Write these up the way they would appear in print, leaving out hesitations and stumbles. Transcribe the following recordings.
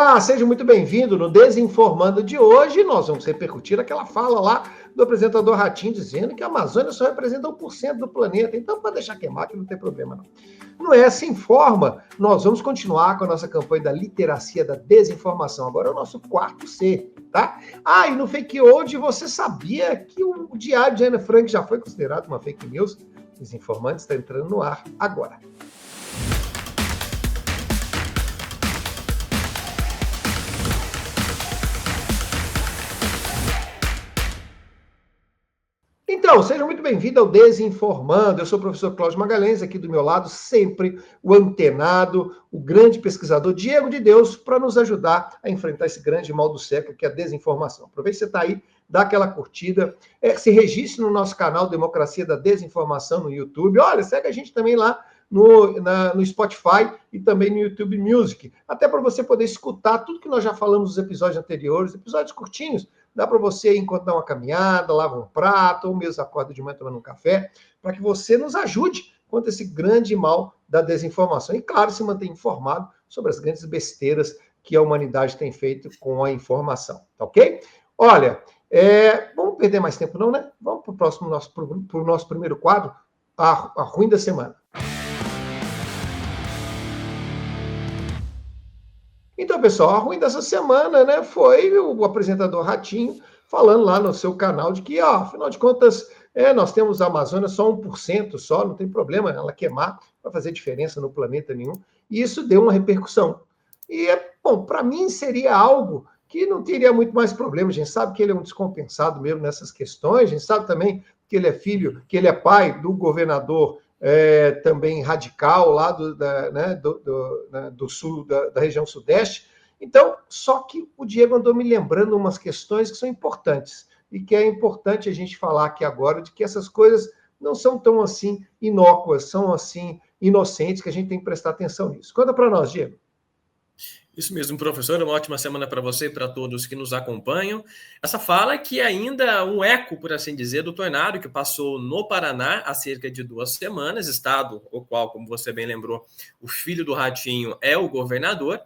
Olá, seja muito bem-vindo no Desinformando de hoje. Nós vamos repercutir aquela fala lá do apresentador Ratinho dizendo que a Amazônia só representa 1% do planeta. Então, para deixar queimar, que não tem problema não. No Essa Informa, nós vamos continuar com a nossa campanha da literacia da desinformação. Agora é o nosso quarto C, tá? Ah, e no Fake Old, você sabia que o diário de Ana Frank já foi considerado uma fake news? Desinformante está entrando no ar agora. Então, seja muito bem-vindo ao Desinformando. Eu sou o professor Cláudio Magalhães, aqui do meu lado, sempre o antenado, o grande pesquisador Diego de Deus, para nos ajudar a enfrentar esse grande mal do século, que é a desinformação. Aproveite que você está aí, dá aquela curtida, se registre no nosso canal Democracia da Desinformação no YouTube. Olha, segue a gente também lá no Spotify e também no YouTube Music, até para você poder escutar tudo que nós já falamos nos episódios anteriores, episódios curtinhos. Dá para você, enquanto dá uma caminhada, lava um prato, ou mesmo acorda de manhã tomando um café, para que você nos ajude contra esse grande mal da desinformação. E, claro, se manter informado sobre as grandes besteiras que a humanidade tem feito com a informação, tá ok? Olha, vamos perder mais tempo não, né? Vamos para o próximo nosso primeiro quadro, a Ruim da Semana. Então, pessoal, a ruim dessa semana, né, foi o apresentador Ratinho falando lá no seu canal de que, afinal de contas, nós temos a Amazônia só 1% só, não tem problema ela queimar, não vai fazer diferença no planeta nenhum. E isso deu uma repercussão. E, bom, para mim seria algo que não teria muito mais problema. A gente sabe que ele é um descompensado mesmo nessas questões, a gente sabe também que ele é filho, que ele é pai do governador também radical lá do sul, da região sudeste. Então, só que o Diego andou me lembrando umas questões que são importantes, e que é importante a gente falar aqui agora, de que essas coisas não são tão assim inócuas, são assim inocentes, que a gente tem que prestar atenção nisso. Conta para nós, Diego. Isso mesmo, professor. Uma ótima semana para você e para todos que nos acompanham. Essa fala é que ainda um eco, por assim dizer, do tornado que passou no Paraná há cerca de 2 semanas, estado o qual, como você bem lembrou, o filho do Ratinho é o governador,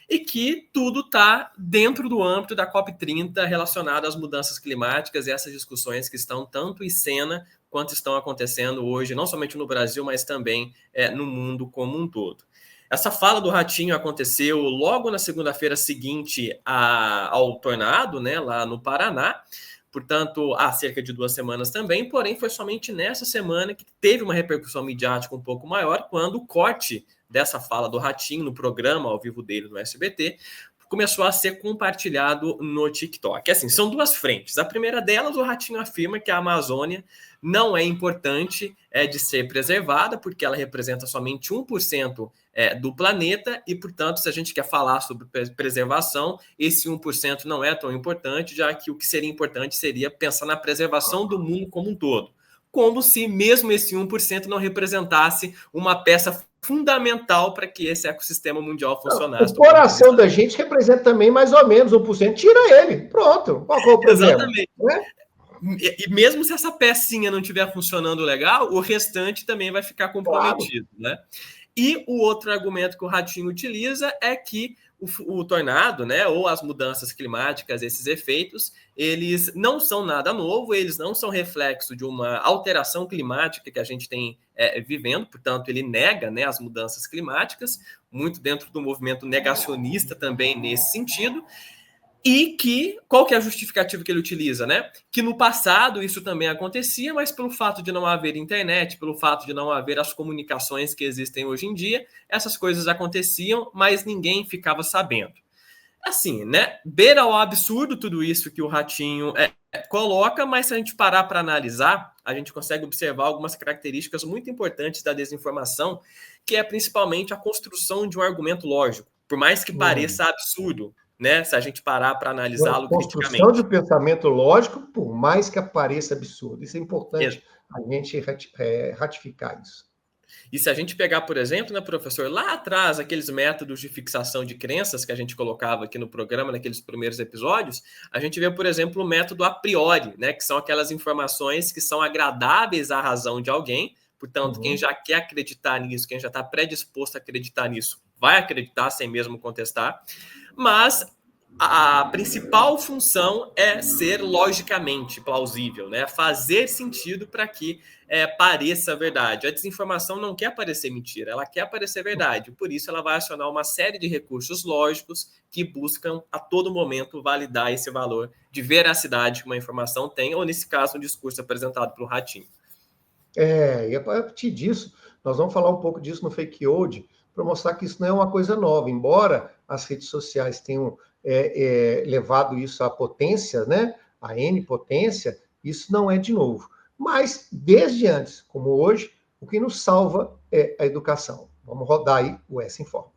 e que tudo está dentro do âmbito da COP30 relacionado às mudanças climáticas e essas discussões que estão tanto em cena quanto estão acontecendo hoje, não somente no Brasil, mas também no mundo como um todo. Essa fala do Ratinho aconteceu logo na segunda-feira seguinte ao tornado, né, lá no Paraná, portanto, há cerca de 2 semanas também, porém foi somente nessa semana que teve uma repercussão midiática um pouco maior, quando o corte dessa fala do Ratinho no programa ao vivo dele no SBT começou a ser compartilhado no TikTok. Assim, são 2 frentes. A primeira delas, o Ratinho afirma que a Amazônia não é importante de ser preservada, porque ela representa somente 1% do planeta, e, portanto, se a gente quer falar sobre preservação, esse 1% não é tão importante, já que o que seria importante seria pensar na preservação do mundo como um todo. Como se mesmo esse 1% não representasse uma peça fundamental para que esse ecossistema mundial funcionasse. O coração da gente representa também mais ou menos 1%. Tira ele, pronto. Qual é o problema? Exatamente. E mesmo se essa pecinha não estiver funcionando legal, o restante também vai ficar comprometido, claro, né? E o outro argumento que o Ratinho utiliza é que o tornado, né, ou as mudanças climáticas, esses efeitos, eles não são nada novo, eles não são reflexo de uma alteração climática que a gente tem vivendo, portanto, ele nega, né, as mudanças climáticas, muito dentro do movimento negacionista também nesse sentido. E qual que é a justificativa que ele utiliza, né? Que no passado isso também acontecia, mas pelo fato de não haver internet, pelo fato de não haver as comunicações que existem hoje em dia, essas coisas aconteciam, mas ninguém ficava sabendo. Assim, né? Beira ao absurdo tudo isso que o Ratinho coloca, mas se a gente parar para analisar, a gente consegue observar algumas características muito importantes da desinformação, que é principalmente a construção de um argumento lógico. Por mais que pareça absurdo, né? Se a gente parar para analisá-lo criticamente. Construção de pensamento lógico, por mais que pareça absurdo. Isso é importante a gente ratificar isso. E se a gente pegar, por exemplo, né, professor, lá atrás, aqueles métodos de fixação de crenças que a gente colocava aqui no programa, naqueles primeiros episódios, a gente vê, por exemplo, o método a priori, né, que são aquelas informações que são agradáveis à razão de alguém. Portanto, quem já quer acreditar nisso, quem já está predisposto a acreditar nisso, vai acreditar sem mesmo contestar. mas a principal função é ser logicamente plausível, né? Fazer sentido para que pareça verdade. A desinformação não quer parecer mentira, ela quer parecer verdade. Por isso, ela vai acionar uma série de recursos lógicos que buscam a todo momento validar esse valor de veracidade que uma informação tem, ou nesse caso, um discurso apresentado pelo Ratinho. E a partir disso, nós vamos falar um pouco disso no Fake Old, para mostrar que isso não é uma coisa nova, embora as redes sociais tenham levado isso à potência, né? A N potência, isso não é de novo. Mas, desde antes, como hoje, o que nos salva é a educação. Vamos rodar aí o S Informa.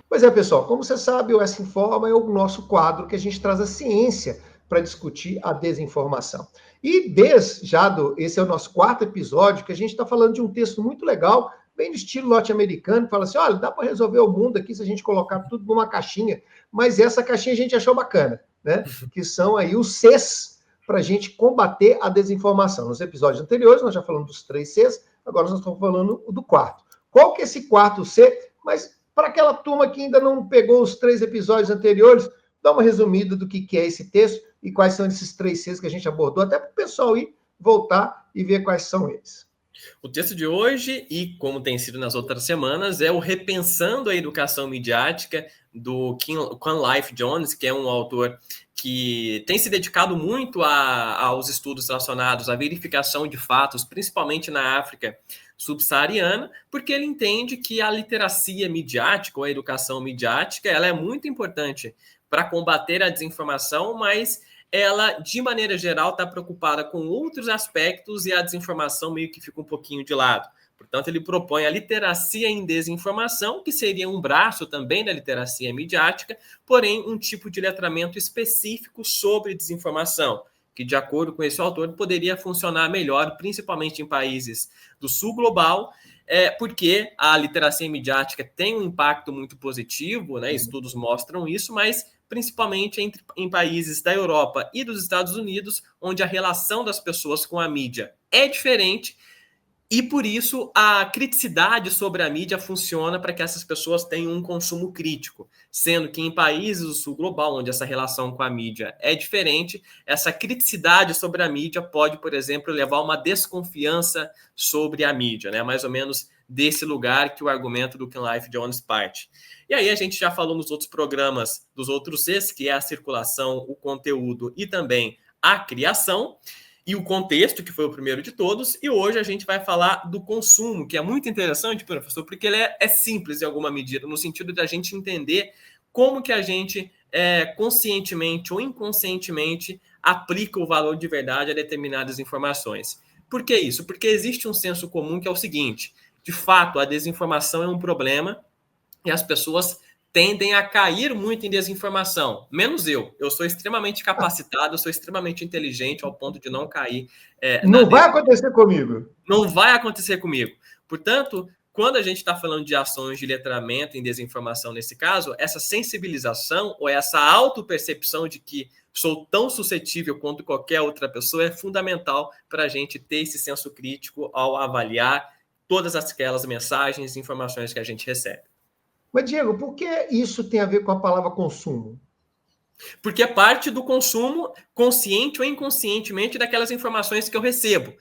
Pois é, pessoal, como você sabe, o S Informa é o nosso quadro que a gente traz a ciência para discutir a desinformação. E esse é o nosso 4º episódio, que a gente está falando de um texto muito legal, bem de estilo norte-americano, que fala assim, olha, dá para resolver o mundo aqui se a gente colocar tudo numa caixinha, mas essa caixinha a gente achou bacana, né? Que são aí os Cs para a gente combater a desinformação. Nos episódios anteriores, nós já falamos dos 3 Cs, agora nós estamos falando do 4º. Qual que é esse 4º C? Mas para aquela turma que ainda não pegou os 3 episódios anteriores, dá uma resumida do que é esse texto e quais são esses 3 Cs que a gente abordou, até para o pessoal ir voltar e ver quais são eles. O texto de hoje, e como tem sido nas outras semanas, é o Repensando a Educação Midiática, do Quan Life Jones, que é um autor que tem se dedicado muito aos estudos relacionados à verificação de fatos, principalmente na África subsaariana, porque ele entende que a literacia midiática, ou a educação midiática, ela é muito importante para combater a desinformação, mas ela, de maneira geral, está preocupada com outros aspectos e a desinformação meio que fica um pouquinho de lado. Portanto, ele propõe a literacia em desinformação, que seria um braço também da literacia midiática, porém um tipo de letramento específico sobre desinformação, que, de acordo com esse autor, poderia funcionar melhor, principalmente em países do sul global, porque a literacia midiática tem um impacto muito positivo, né? Estudos mostram isso, mas principalmente em países da Europa e dos Estados Unidos, onde a relação das pessoas com a mídia é diferente, e por isso a criticidade sobre a mídia funciona para que essas pessoas tenham um consumo crítico, sendo que em países do sul global, onde essa relação com a mídia é diferente, essa criticidade sobre a mídia pode, por exemplo, levar a uma desconfiança sobre a mídia, né? Mais ou menos desse lugar que o argumento do Quan Life Jones parte. E aí a gente já falou nos outros programas dos outros Cs, que é a circulação, o conteúdo e também a criação, e o contexto, que foi o primeiro de todos, e hoje a gente vai falar do consumo, que é muito interessante, professor, porque ele é simples em alguma medida, no sentido de a gente entender como que a gente conscientemente ou inconscientemente aplica o valor de verdade a determinadas informações. Por que isso? Porque existe um senso comum que é o seguinte: de fato, a desinformação é um problema e as pessoas tendem a cair muito em desinformação, menos eu. Eu sou extremamente capacitado, eu sou extremamente inteligente ao ponto de não cair. Não vai acontecer comigo. Não vai acontecer comigo. Portanto, quando a gente está falando de ações de letramento em desinformação nesse caso, essa sensibilização ou essa autopercepção de que sou tão suscetível quanto qualquer outra pessoa é fundamental para a gente ter esse senso crítico ao avaliar todas aquelas mensagens e informações que a gente recebe. Mas, Diego, por que isso tem a ver com a palavra consumo? Porque é parte do consumo, consciente ou inconscientemente, daquelas informações que eu recebo.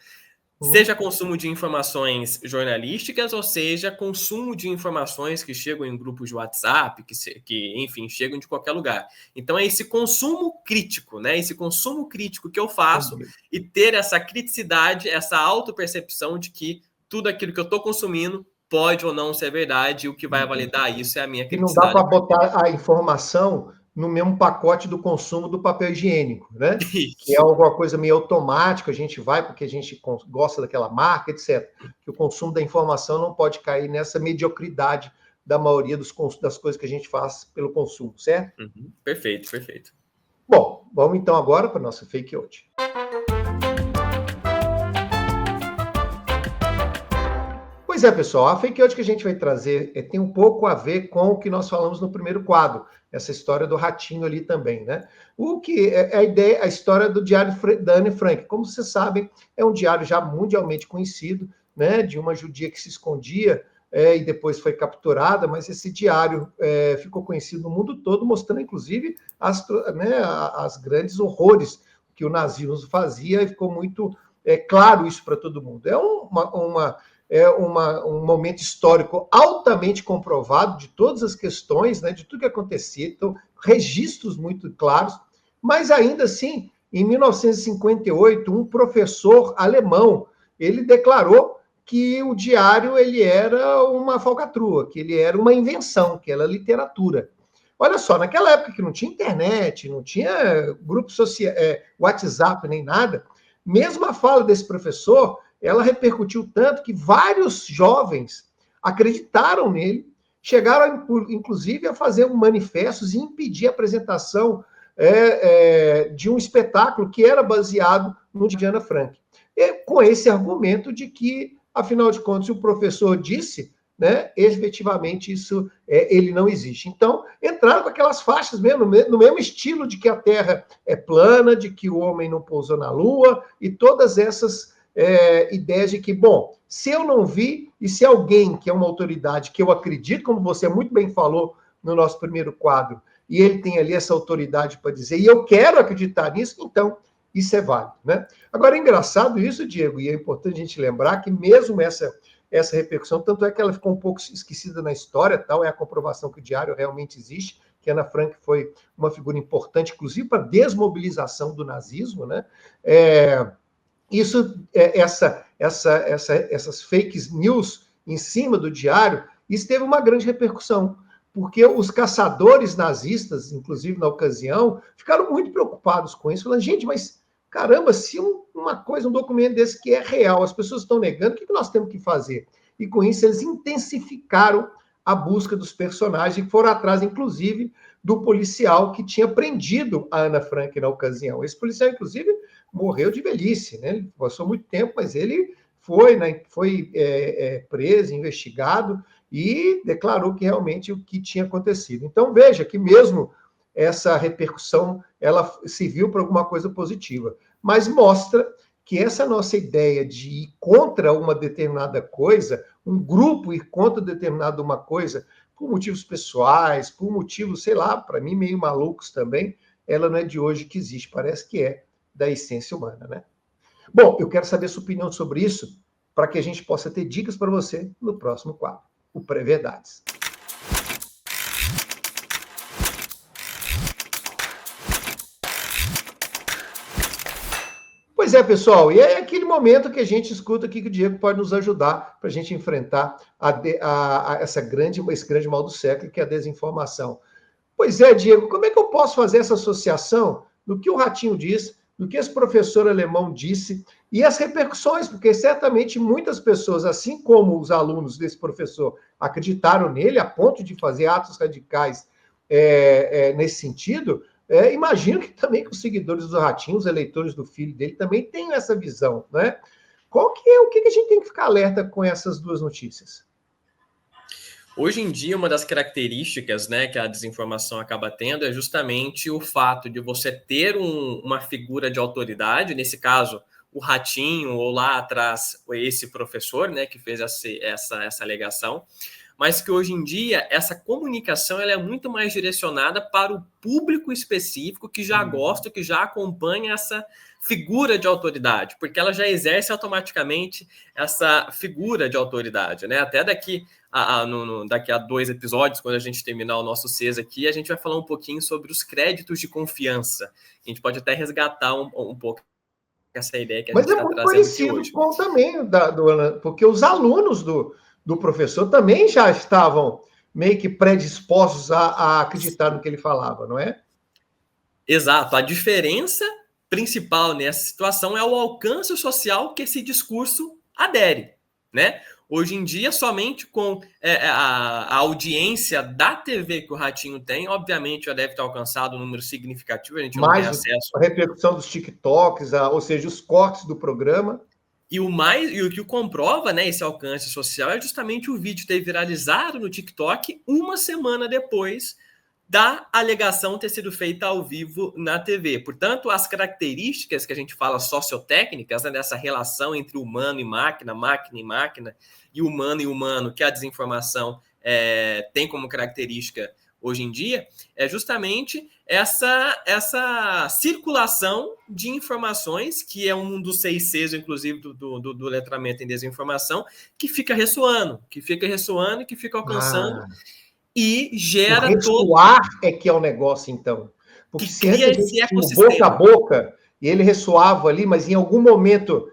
Seja consumo de informações jornalísticas, ou seja, consumo de informações que chegam em grupos de WhatsApp, que enfim, chegam de qualquer lugar. Então, é esse consumo crítico, né? Esse consumo crítico que eu faço e ter essa criticidade, essa autopercepção de que tudo aquilo que eu estou consumindo pode ou não ser verdade, e o que vai validar isso é a minha criticidade. E não dá para botar a informação no mesmo pacote do consumo do papel higiênico, né? Isso. Que é alguma coisa meio automática, a gente vai porque a gente gosta daquela marca, etc. Que o consumo da informação não pode cair nessa mediocridade da maioria das coisas que a gente faz pelo consumo, certo? Perfeito, perfeito. Bom, vamos então agora para a nossa Fake Out. Pois é, pessoal, a Fake Out que a gente vai trazer tem um pouco a ver com o que nós falamos no primeiro quadro, essa história do ratinho ali também, né? O que é a história do diário da Anne Frank. Como vocês sabem, é um diário já mundialmente conhecido, né, de uma judia que se escondia e depois foi capturada, mas esse diário ficou conhecido no mundo todo, mostrando, inclusive, as grandes horrores que o nazismo fazia, e ficou muito claro isso para todo mundo. Um momento histórico altamente comprovado de todas as questões, né, de tudo que acontecia, então, registros muito claros, mas ainda assim, em 1958, um professor alemão, ele declarou que o diário ele era uma falcatrua, que ele era uma invenção, que era literatura. Olha só, naquela época que não tinha internet, não tinha grupo social, WhatsApp nem nada, mesmo a fala desse professor, ela repercutiu tanto que vários jovens acreditaram nele, chegaram, inclusive, a fazer manifestos e impedir a apresentação de um espetáculo que era baseado no de Ana Frank. E com esse argumento de que, afinal de contas, o professor disse, né, efetivamente isso ele não existe. Então, entraram com aquelas faixas mesmo, no mesmo estilo de que a Terra é plana, de que o homem não pousou na Lua, e todas essas ideias de que, bom, se eu não vi, e se alguém que é uma autoridade que eu acredito, como você muito bem falou no nosso primeiro quadro, e ele tem ali essa autoridade para dizer, e eu quero acreditar nisso, então isso é válido, né? Agora, é engraçado isso, Diego, e é importante a gente lembrar que mesmo essa repercussão, tanto é que ela ficou um pouco esquecida na história, tal, é a comprovação que o diário realmente existe, que Ana Frank foi uma figura importante, inclusive para a desmobilização do nazismo, né? Essas fake news em cima do diário, isso teve uma grande repercussão, porque os caçadores nazistas, inclusive na ocasião, ficaram muito preocupados com isso, falando, gente, mas caramba, se um documento desse que é real, as pessoas estão negando, o que nós temos que fazer? E com isso eles intensificaram a busca dos personagens e foram atrás, inclusive, do policial que tinha prendido a Ana Frank na ocasião. Esse policial, inclusive, morreu de velhice, né? Ele passou muito tempo, mas ele foi preso, investigado e declarou que realmente o que tinha acontecido. Então, veja que mesmo essa repercussão, ela serviu para alguma coisa positiva, mas mostra que essa nossa ideia de ir contra uma determinada coisa, um grupo ir contra determinada uma coisa, por motivos pessoais, por motivos, sei lá, para mim meio malucos também, ela não é de hoje que existe, parece que é da essência humana, né? Bom, eu quero saber sua opinião sobre isso, para que a gente possa ter dicas para você no próximo quadro, o Pré-Verdades. Pois é, pessoal, e é aquele momento que a gente escuta aqui que o Diego pode nos ajudar para a gente enfrentar esse grande mal do século, que é a desinformação. Pois é, Diego, como é que eu posso fazer essa associação do que o Ratinho disse, do que esse professor alemão disse, e as repercussões, porque certamente muitas pessoas, assim como os alunos desse professor, acreditaram nele a ponto de fazer atos radicais nesse sentido, imagino que também que os seguidores do Ratinho, os eleitores do filho dele, também tenham essa visão, né? O que a gente tem que ficar alerta com essas duas notícias? Hoje em dia, uma das características, né, que a desinformação acaba tendo é justamente o fato de você ter uma figura de autoridade, nesse caso, o Ratinho, ou lá atrás, esse professor, né, que fez essa alegação, mas que hoje em dia essa comunicação ela é muito mais direcionada para o público específico que já gosta, que já acompanha essa figura de autoridade, porque ela já exerce automaticamente essa figura de autoridade, né? Até daqui a 2 episódios, quando a gente terminar o nosso CES aqui, a gente vai falar um pouquinho sobre os créditos de confiança. A gente pode até resgatar um pouco essa ideia que a gente está trazendo aqui hoje. Com também, porque os alunos do professor também já estavam meio que predispostos a acreditar no que ele falava, não é? Exato. A diferença principal nessa situação é o alcance social que esse discurso adere, né? Hoje em dia, somente com a audiência da TV que o Ratinho tem, obviamente já deve ter alcançado um número significativo, a gente não tem acesso. A repercussão dos TikToks, ou seja, os cortes do programa. E o que comprova, né, esse alcance social é justamente o vídeo ter viralizado no TikTok uma semana depois da alegação ter sido feita ao vivo na TV. Portanto, as características que a gente fala sociotécnicas, né, dessa relação entre humano e máquina e máquina, e humano, que a desinformação tem como característica hoje em dia, é justamente essa circulação de informações, que é um dos 6 Cs, inclusive, do letramento em desinformação, que fica ressoando, que fica alcançando, e gera o ressoar é que é o negócio, então. Porque que se antes a gente esse tinha o boca a boca, e ele ressoava ali, mas em algum momento,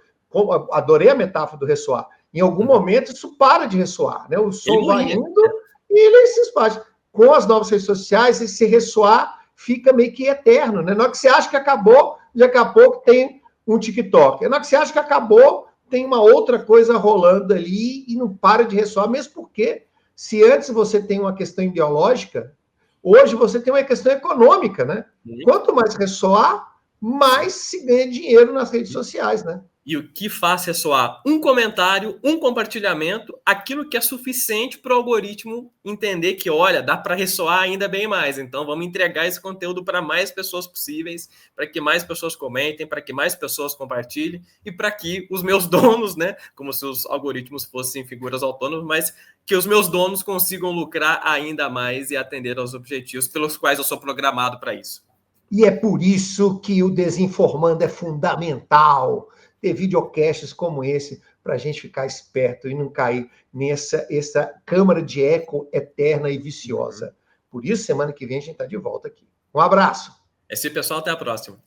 adorei a metáfora do ressoar, em algum momento isso para de ressoar, né? O som vai indo e ele se espalha. Com as novas redes sociais, esse ressoar fica meio que eterno, né? Na hora que você acha que acabou, daqui a pouco tem um TikTok. Na hora que você acha que acabou, tem uma outra coisa rolando ali e não para de ressoar, mesmo porque se antes você tem uma questão ideológica, hoje você tem uma questão econômica, né? Quanto mais ressoar, mais se ganha dinheiro nas redes sociais, né? E o que faz ressoar um comentário, um compartilhamento, aquilo que é suficiente para o algoritmo entender que, olha, dá para ressoar ainda bem mais. Então, vamos entregar esse conteúdo para mais pessoas possíveis, para que mais pessoas comentem, para que mais pessoas compartilhem e para que os meus donos, né, como se os algoritmos fossem figuras autônomas, mas que os meus donos consigam lucrar ainda mais e atender aos objetivos pelos quais eu sou programado para isso. E é por isso que o Desinformando é fundamental. Ter videocasts como esse para a gente ficar esperto e não cair essa câmara de eco eterna e viciosa. Por isso, semana que vem a gente está de volta aqui. Um abraço. Esse pessoal, até a próxima.